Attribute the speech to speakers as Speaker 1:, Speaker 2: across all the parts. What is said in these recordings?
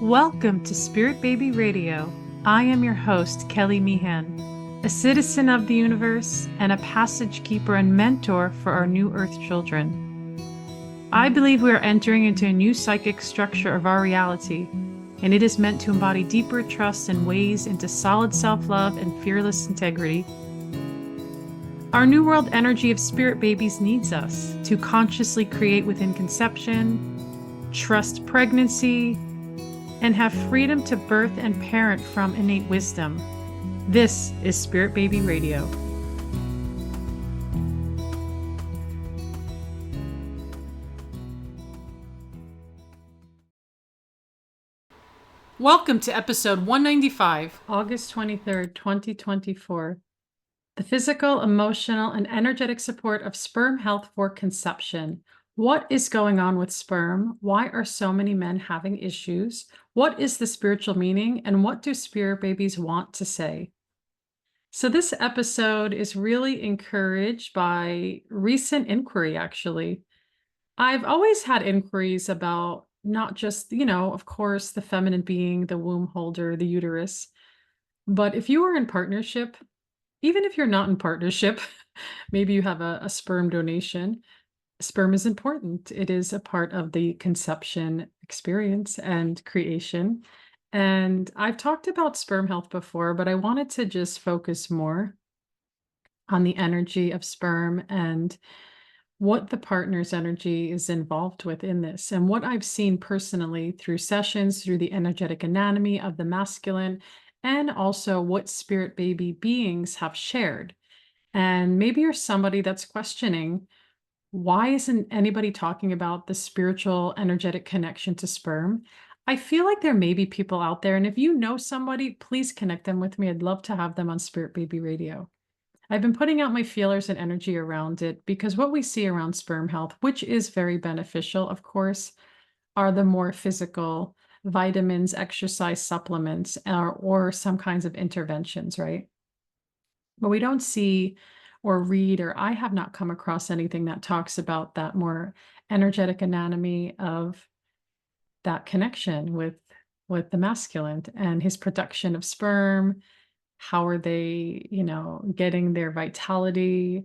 Speaker 1: Welcome to Spirit Baby Radio. I am your host, Kelly Meehan, a citizen of the universe and a passage keeper and mentor for our new Earth children. I believe we are entering into a new psychic structure of our reality, and it is meant to embody deeper trust and ways into solid self-love and fearless integrity. Our new world energy of spirit babies needs us to consciously create within conception, trust pregnancy, and have freedom to birth and parent from innate wisdom. This is Spirit Baby Radio. Welcome to episode 195, August 23rd, 2024. The physical, emotional, and energetic support of sperm health for conception. What is going on with sperm? Why are so many men having issues? What is the spiritual meaning? And what do spirit babies want to say? So this episode is really encouraged by recent inquiry, actually. I've always had inquiries about not just, of course, the feminine being, the womb holder, the uterus, but if you are in partnership, even if you're not in partnership, maybe you have a sperm donation. Sperm is important. It is a part of the conception experience and creation. And I've talked about sperm health before, but I wanted to just focus more on the energy of sperm and what the partner's energy is involved with in this. And what I've seen personally through sessions, through the energetic anatomy of the masculine, and also what spirit baby beings have shared. And maybe you're somebody that's questioning, why isn't anybody talking about the spiritual energetic connection to sperm? I feel like there may be people out there, and if you know somebody, please connect them with me. I'd love to have them on Spirit Baby Radio. I've been putting out my feelers and energy around it because what we see around sperm health, which is very beneficial, of course, are the more physical vitamins, exercise supplements, or some kinds of interventions, right? But we don't see or read, or I have not come across anything that talks about that more energetic anatomy of that connection with the masculine and his production of sperm. How are they, getting their vitality?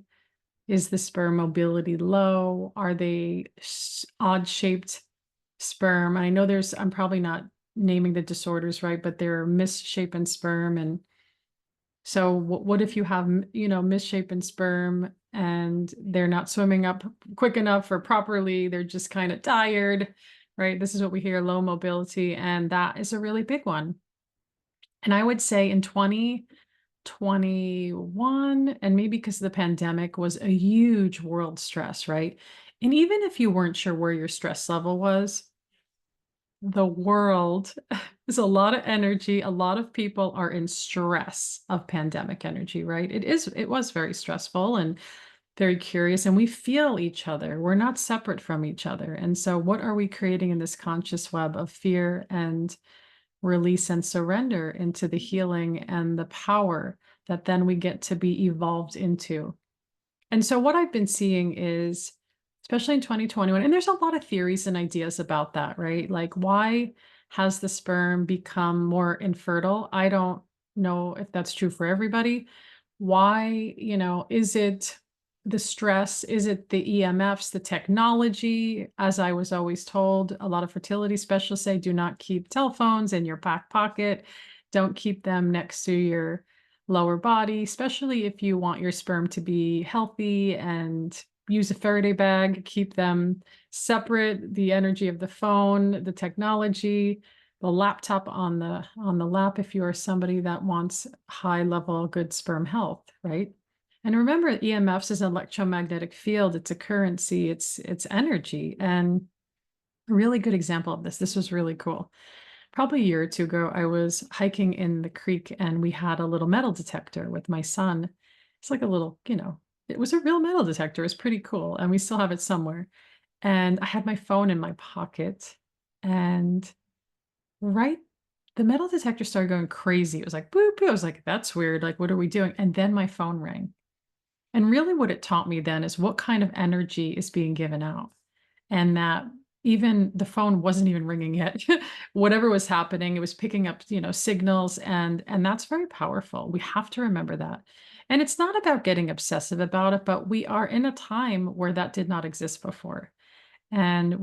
Speaker 1: Is the sperm mobility low? Are they odd-shaped sperm? I know I'm probably not naming the disorders right, but they're misshapen sperm. And so what if you have, misshapen sperm and they're not swimming up quick enough or properly, they're just kind of tired, right? This is what we hear, low mobility, and that is a really big one. And I would say in 2021, and maybe because of the pandemic, was a huge world stress, right? And even if you weren't sure where your stress level was, the world is a lot of energy. A lot of people are in stress of pandemic energy, right? It was very stressful and very curious, and we feel each other. We're not separate from each other. And so what are we creating in this conscious web of fear and release and surrender into the healing and the power that then we get to be evolved into? And so what I've been seeing is, especially in 2021, and there's a lot of theories and ideas about that, right? Like, why has the sperm become more infertile? I don't know if that's true for everybody. Why, is it the stress? Is it the EMFs, the technology? As I was always told, a lot of fertility specialists say, do not keep telephones in your back pocket. Don't keep them next to your lower body, especially if you want your sperm to be healthy, and use a Faraday bag, keep them separate. The energy of the phone, the technology, the laptop on the lap if you are somebody that wants high level good sperm health, right? And remember, EMFs is an electromagnetic field. It's a currency, it's energy. And a really good example of this was really cool. Probably a year or two ago, I was hiking in the creek and we had a little metal detector with my son. It's like a little, it was a real metal detector. It was pretty cool. And we still have it somewhere. And I had my phone in my pocket, and the metal detector started going crazy. It was like, boop, boop. I was like, that's weird. Like, what are we doing? And then my phone rang. And really what it taught me then is what kind of energy is being given out. And that even the phone wasn't even ringing yet. Whatever was happening, it was picking up, signals, and that's very powerful. We have to remember that. And it's not about getting obsessive about it, but we are in a time where that did not exist before. And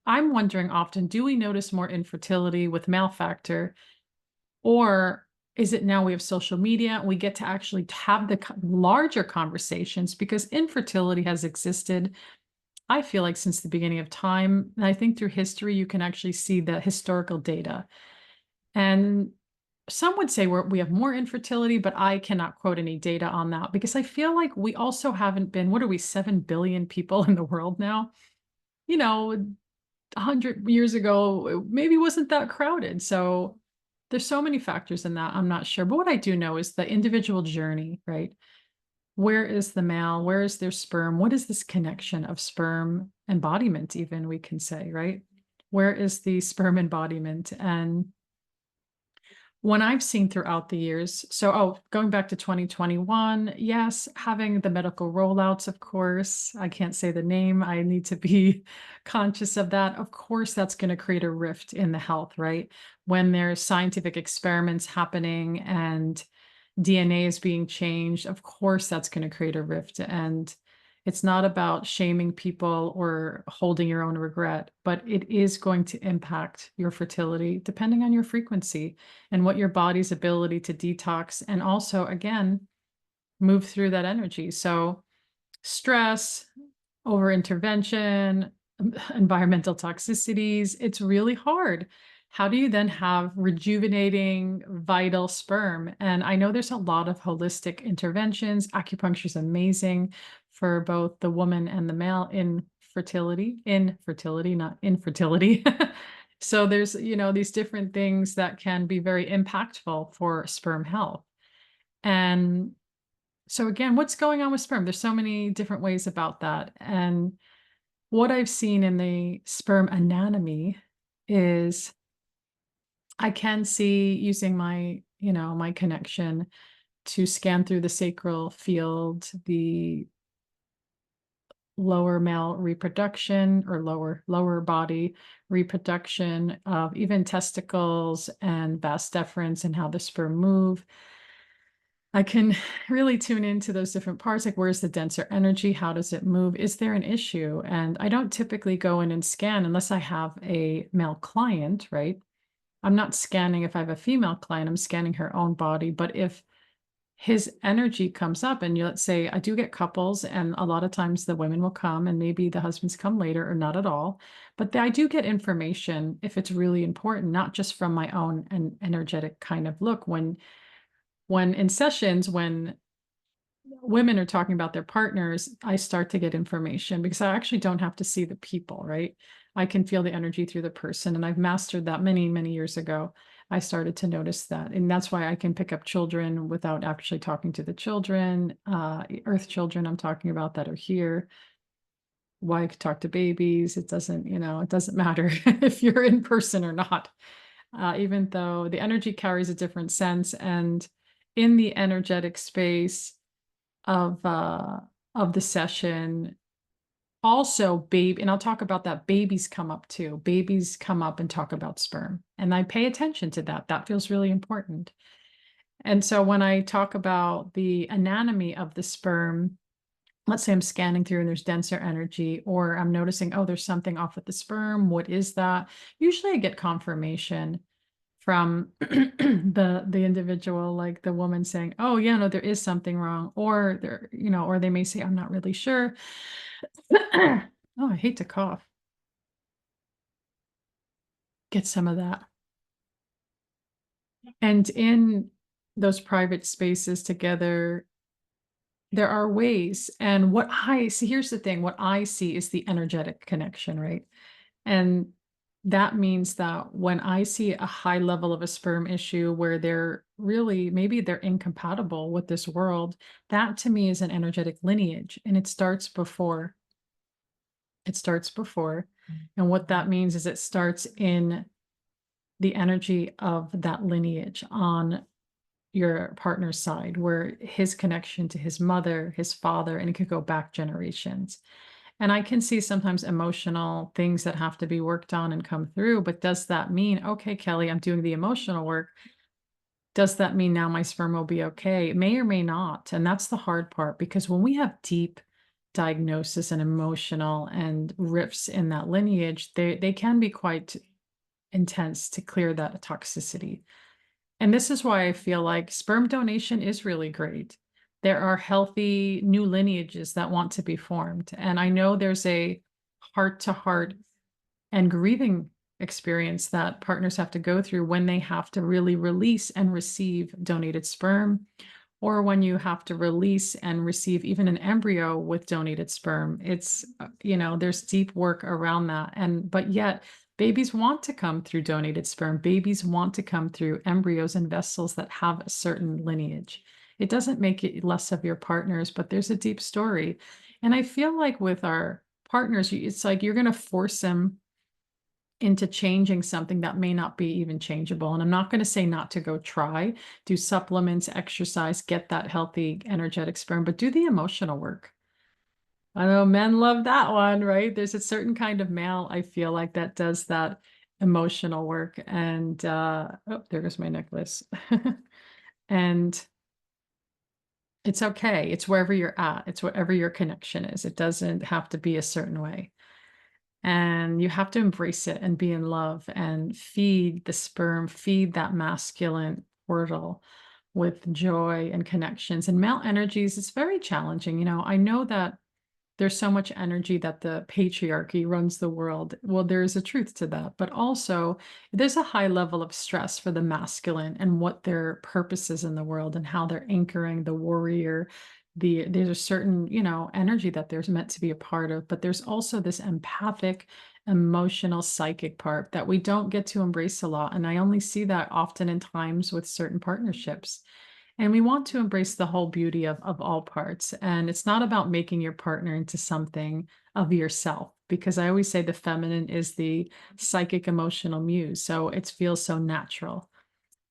Speaker 1: I'm wondering often, do we notice more infertility with male factor, or is it now we have social media and we get to actually have the larger conversations, because infertility has existed, I feel like, since the beginning of time. And I think through history, you can actually see the historical data. And some would say we have more infertility, but I cannot quote any data on that, because I feel like we also haven't been, what are we, 7 billion people in the world now? 100 years ago, it maybe wasn't that crowded. So there's so many factors in that. I'm not sure. But what I do know is the individual journey, right? Where is the male? Where is their sperm? What is this connection of sperm embodiment, even, we can say, right? Where is the sperm embodiment? And when I've seen throughout the years, so going back to 2021, yes, having the medical rollouts, of course, I can't say the name. I need to be conscious of that. Of course, that's going to create a rift in the health, right? When there's scientific experiments happening and DNA is being changed, of course, that's going to create a rift. And it's not about shaming people or holding your own regret, but it is going to impact your fertility depending on your frequency and what your body's ability to detox and also, again, move through that energy. So, stress, over intervention, environmental toxicities, it's really hard. How do you then have rejuvenating, vital sperm? And I know there's a lot of holistic interventions. Acupuncture is amazing for both the woman and the male in fertility, not infertility. So there's, these different things that can be very impactful for sperm health. And so again, what's going on with sperm? There's so many different ways about that. And what I've seen in the sperm anatomy is I can see, using my connection, to scan through the sacral field, the lower male reproduction or lower body reproduction of even testicles and vas deferens and how the sperm move. I can really tune into those different parts, like where's the denser energy? How does it move? Is there an issue? And I don't typically go in and scan unless I have a male client, right? I'm not scanning if I have a female client, I'm scanning her own body. But if his energy comes up, and let's say I do get couples, and a lot of times the women will come and maybe the husbands come later or not at all. But I do get information if it's really important, not just from my own and energetic kind of look. When in sessions, when women are talking about their partners, I start to get information because I actually don't have to see the people, right? I can feel the energy through the person. And I've mastered that many, many years ago. I started to notice that. And that's why I can pick up children without actually talking to the children, earth children I'm talking about that are here. Why I could talk to babies. It doesn't matter if you're in person or not, even though the energy carries a different sense. And in the energetic space of the session, also baby, and I'll talk about that, babies come up too. Babies come up and talk about sperm, and I pay attention to that. That feels really important. And so when I talk about the anatomy of the sperm, let's say I'm scanning through and there's denser energy, or I'm noticing, oh, there's something off with the sperm. What is that? Usually I get confirmation from the individual, like the woman saying, oh yeah, no, there is something wrong, or or they may say, I'm not really sure. Oh, I hate to cough. Get some of that. And in those private spaces together, there are ways. And what I see, here's the thing, what I see is the energetic connection, right? And that means that when I see a high level of a sperm issue where maybe they're incompatible with this world, that to me is an energetic lineage. And it starts before. And what that means is it starts in the energy of that lineage on your partner's side, where his connection to his mother, his father, and it could go back generations. And I can see sometimes emotional things that have to be worked on and come through. But does that mean, okay, Kelly, I'm doing the emotional work? Does that mean now my sperm will be okay? It may or may not. And that's the hard part, because when we have deep diagnosis and emotional and rifts in that lineage, they can be quite intense to clear that toxicity. And this is why I feel like sperm donation is really great. There are healthy new lineages that want to be formed. And I know there's a heart to heart and grieving experience that partners have to go through when they have to really release and receive donated sperm, or when you have to release and receive even an embryo with donated sperm. It's, there's deep work around that. But yet, babies want to come through donated sperm. Babies want to come through embryos and vessels that have a certain lineage. It doesn't make it less of your partners, but there's a deep story. And I feel like with our partners, it's like you're going to force them into changing something that may not be even changeable. And I'm not going to say not to go try, do supplements, exercise, get that healthy, energetic sperm, but do the emotional work. I know men love that one, right? There's a certain kind of male, I feel like, that does that emotional work. And oh, there goes my necklace. And it's okay. It's wherever you're at. It's whatever your connection is. It doesn't have to be a certain way. And you have to embrace it and be in love and feed the sperm, feed that masculine portal with joy and connections. And male energies, it's very challenging. I know that there's so much energy that the patriarchy runs the world. Well, there is a truth to that, but also there's a high level of stress for the masculine and what their purpose is in the world and how they're anchoring the warrior. There's a certain, energy that there's meant to be a part of, but there's also this empathic, emotional, psychic part that we don't get to embrace a lot. And I only see that often in times with certain partnerships. And we want to embrace the whole beauty of all parts. And it's not about making your partner into something of yourself, because I always say the feminine is the psychic emotional muse. So it feels so natural.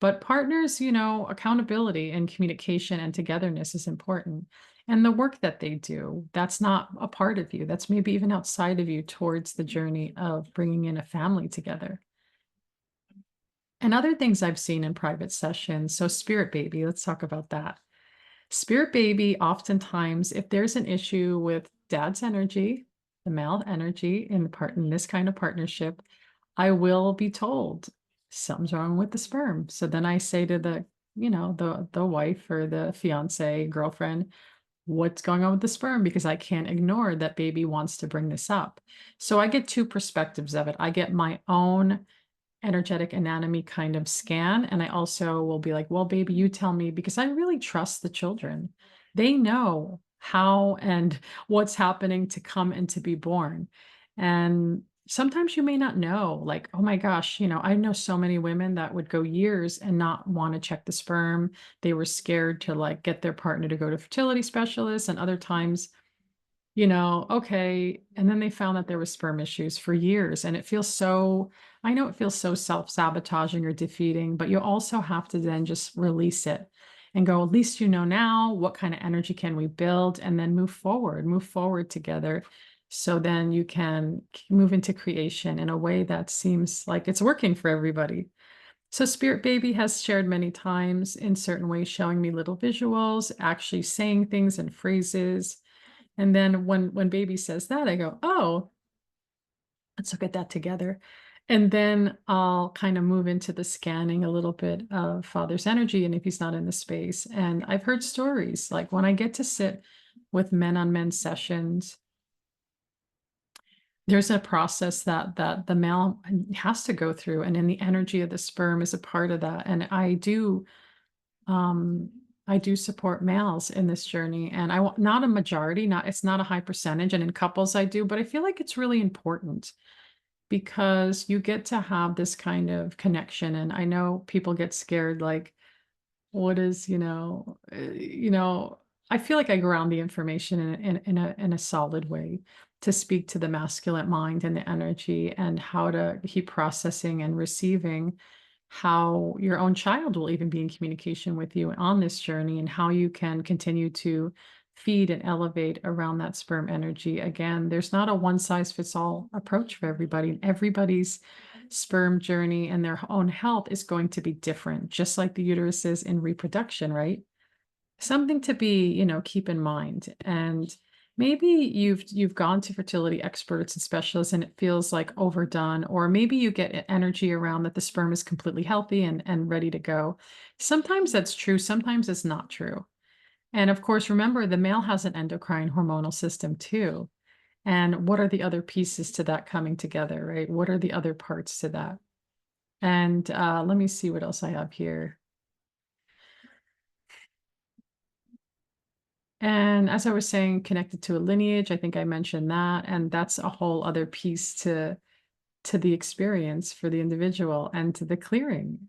Speaker 1: But partners, accountability and communication and togetherness is important. And the work that they do, that's not a part of you. That's maybe even outside of you towards the journey of bringing in a family together. And other things I've seen in private sessions. So, Spirit Baby, let's talk about that. Spirit Baby, oftentimes, if there's an issue with dad's energy, the male energy in this kind of partnership, I will be told something's wrong with the sperm. So then I say to the wife or the fiance, girlfriend, what's going on with the sperm? Because I can't ignore that baby wants to bring this up. So I get two perspectives of it. I get my own energetic anatomy kind of scan. And I also will be like, well, baby, you tell me, because I really trust the children. They know how and what's happening to come and to be born. And sometimes you may not know, like, oh my gosh, I know so many women that would go years and not want to check the sperm. They were scared to like get their partner to go to fertility specialists, and other times okay. And then they found that there was sperm issues for years. And I know it feels so self-sabotaging or defeating, but you also have to then just release it and go, at least you know now, what kind of energy can we build, and then move forward together. So then you can move into creation in a way that seems like it's working for everybody. So Spirit Baby has shared many times in certain ways, showing me little visuals, actually saying things and phrases. And then when baby says that, I go, oh, let's look at that together. And then I'll kind of move into the scanning a little bit of father's energy, and if he's not in the space. And I've heard stories like when I get to sit with men on men sessions, there's a process that the male has to go through, and then the energy of the sperm is a part of that. And I do support males in this journey, and I want not a majority, it's not a high percentage, and in couples I do, but I feel like it's really important because you get to have this kind of connection. And I know people get scared, like, what is, I feel like I ground the information in a solid way to speak to the masculine mind and the energy, and how to keep processing and receiving how your own child will even be in communication with you on this journey, and how you can continue to feed and elevate around that sperm energy. Again, there's not a one size fits all approach for everybody. Everybody's sperm journey and their own health is going to be different, just like the uterus is in reproduction, right? Something to be, keep in mind. And maybe you've gone to fertility experts and specialists and it feels like overdone, or maybe you get energy around that the sperm is completely healthy and ready to go. Sometimes that's true, sometimes it's not true. And of course, remember the male has an endocrine hormonal system too. And what are the other pieces to that coming together, right? What are the other parts to that? And let me see what else I have here. And as I was saying, connected to a lineage, I think I mentioned that, and that's a whole other piece to the experience for the individual and to the clearing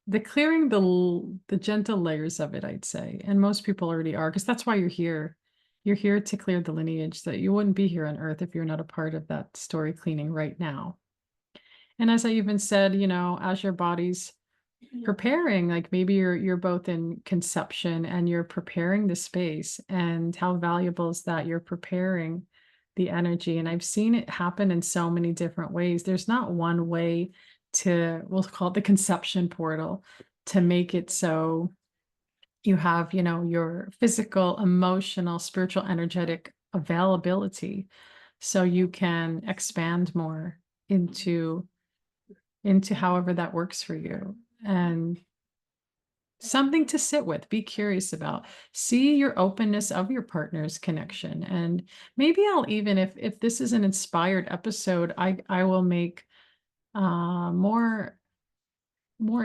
Speaker 1: the gentle layers of it, I'd say. And most people already are, because that's why you're here. You're here to clear the lineage, that you wouldn't be here on Earth if you're not a part of that story cleaning right now. And as I even said, as your body's preparing, like maybe you're both in conception and you're preparing the space, and how valuable is that you're preparing the energy. And I've seen it happen in so many different ways. There's not one way to, we'll call it the conception portal, to make it so you have, your physical, emotional, spiritual, energetic availability, so you can expand more into however that works for you. And something to sit with, be curious about, see your openness of your partner's connection. And maybe I'll even, if this is an inspired episode, I will make more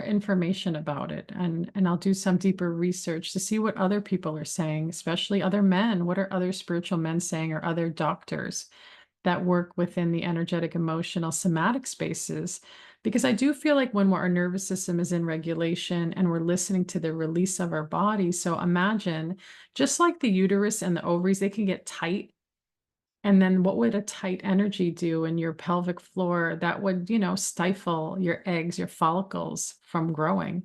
Speaker 1: information about it, and I'll do some deeper research to see what other people are saying, especially other men. What are other spiritual men saying, or other doctors that work within the energetic, emotional, somatic spaces? Because I do feel like when our nervous system is in regulation and we're listening to the release of our body. So imagine, just like the uterus and the ovaries, they can get tight. And then what would a tight energy do in your pelvic floor? That would, stifle your eggs, your follicles from growing.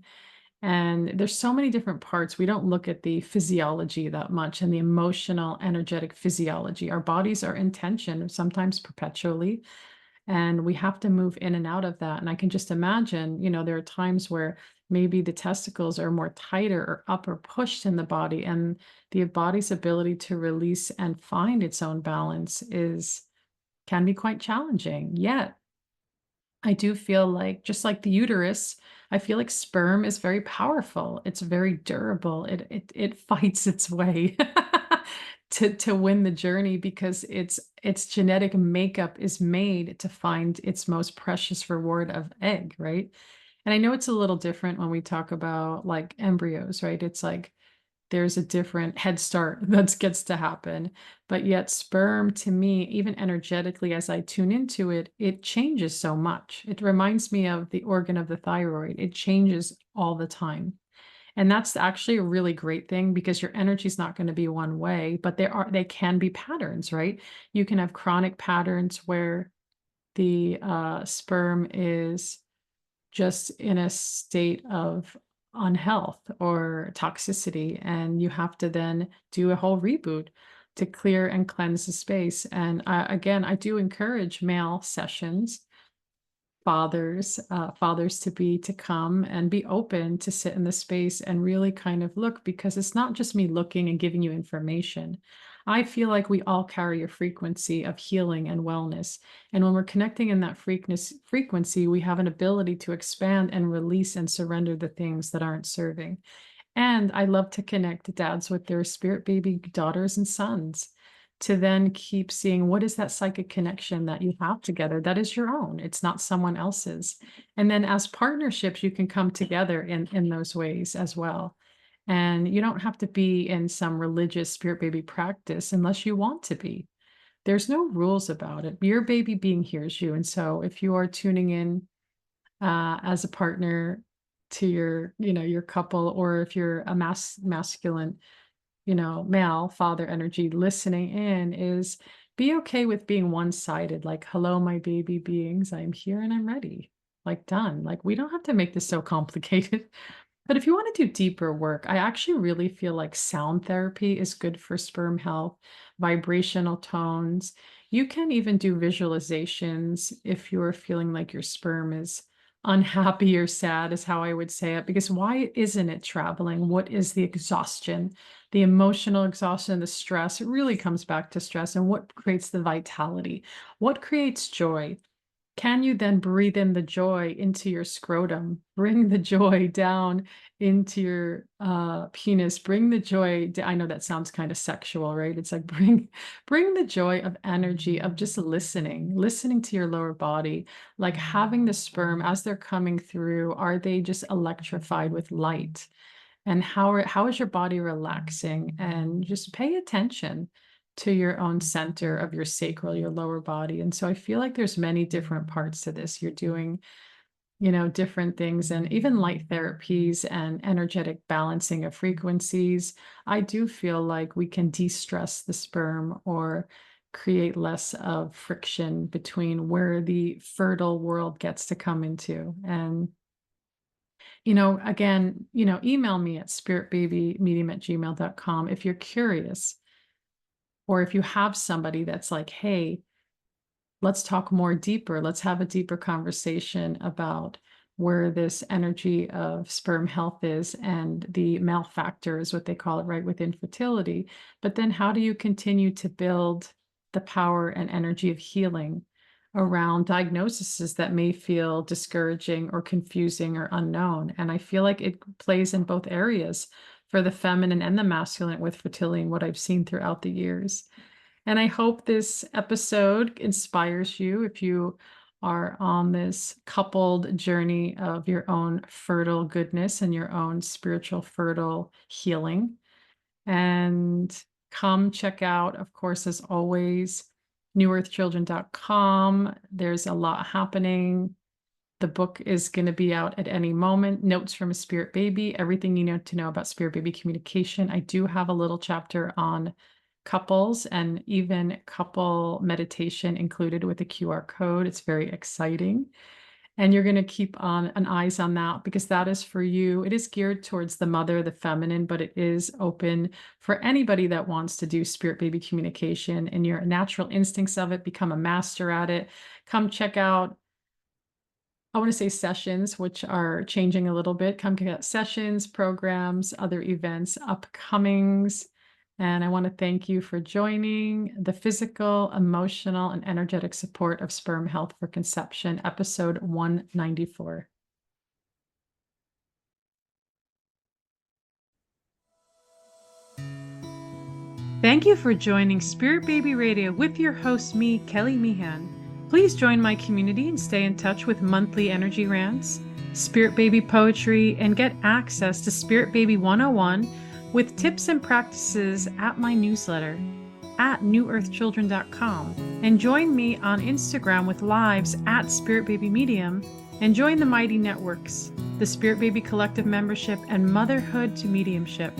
Speaker 1: And there's so many different parts. We don't look at the physiology that much, and the emotional, energetic physiology. Our bodies are in tension, sometimes perpetually, and we have to move in and out of that. And I can just imagine, there are times where maybe the testicles are more tighter or up or pushed in the body, and the body's ability to release and find its own balance can be quite challenging. Yet I do feel like, just like the uterus, I feel like sperm is very powerful. It's very durable. It fights its way to win the journey, because its genetic makeup is made to find its most precious reward of egg, right? And I know it's a little different when we talk about like embryos, right? It's like there's a different head start that gets to happen. But yet, sperm to me, even energetically, as I tune into it, it changes so much. It reminds me of the organ of the thyroid. It changes all the time. And that's actually a really great thing, because your energy is not going to be one way, but they can be patterns, right? You can have chronic patterns where the sperm is just in a state of unhealth or toxicity, and you have to then do a whole reboot to clear and cleanse the space. And again, I do encourage male sessions, fathers to be, to come and be open to sit in the space and really kind of look, because it's not just me looking and giving you information. I feel like we all carry a frequency of healing and wellness. And when we're connecting in that frequency, we have an ability to expand and release and surrender the things that aren't serving. And I love to connect dads with their spirit baby daughters and sons, to then keep seeing what is that psychic connection that you have together that is your own. It's not someone else's. And then as partnerships, you can come together in those ways as well. And you don't have to be in some religious spirit baby practice unless you want to be. There's no rules about it. Your baby being hears you. And so if you are tuning in as a partner to your couple, or if you're a masculine, male father energy listening in, is be okay with being one-sided. Like, hello, my baby beings, I'm here and I'm ready. Like, done. Like, we don't have to make this so complicated. But if you want to do deeper work, I actually really feel like sound therapy is good for sperm health, vibrational tones. You can even do visualizations if you're feeling like your sperm is unhappy or sad, is how I would say it. Because why isn't it traveling? What is the exhaustion, the emotional exhaustion, the stress? It really comes back to stress. And what creates the vitality? What creates joy? Can you then breathe in the joy into your scrotum? Bring the joy down into your penis. Bring the joy. I know that sounds kind of sexual, right? It's like bring the joy of energy of just listening to your lower body, like having the sperm as they're coming through. Are they just electrified with light? And how is your body relaxing? And just pay attention to your own center of your sacral, your lower body. And so I feel like there's many different parts to this. You're doing, different things, and even light therapies and energetic balancing of frequencies. I do feel like we can de-stress the sperm or create less of friction between where the fertile world gets to come into. And again, email me at spiritbabymedium@gmail.com if you're curious, or if you have somebody that's like, hey, let's talk more deeper. Let's have a deeper conversation about where this energy of sperm health is and the malfactor is what they call it, right, with infertility. But then how do you continue to build the power and energy of healing around diagnoses that may feel discouraging or confusing or unknown? And I feel like it plays in both areas for the feminine and the masculine with fertility and what I've seen throughout the years. And I hope this episode inspires you if you are on this coupled journey of your own fertile goodness and your own spiritual fertile healing. And come check out, of course, as always, newearthchildren.com. There's a lot happening. The book is going to be out at any moment. Notes from a Spirit Baby, everything you need to know about Spirit Baby communication. I do have a little chapter on couples and even couple meditation included with a QR code. It's very exciting. And you're going to keep on an eyes on that because that is for you. It is geared towards the mother, the feminine, but it is open for anybody that wants to do Spirit Baby communication and your natural instincts of it, become a master at it. Come check out, I want to say sessions, which are changing a little bit. Come get sessions, programs, other events, upcomings. And I want to thank you for joining the physical, emotional, and energetic support of sperm health for conception, episode 194. Thank you for joining Spirit Baby Radio with your host, me, Kelly Meehan. Please join my community and stay in touch with monthly energy rants, Spirit Baby poetry, and get access to Spirit Baby 101 with tips and practices at my newsletter at newearthchildren.com. And join me on Instagram with lives at Spirit Baby Medium, and join the Mighty Networks, the Spirit Baby Collective membership, and Motherhood to Mediumship.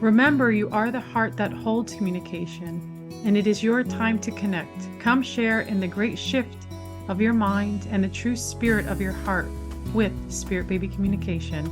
Speaker 1: Remember, you are the heart that holds communication, and it is your time to connect. Come share in the great shift of your mind and the true spirit of your heart with Spirit Baby Communication.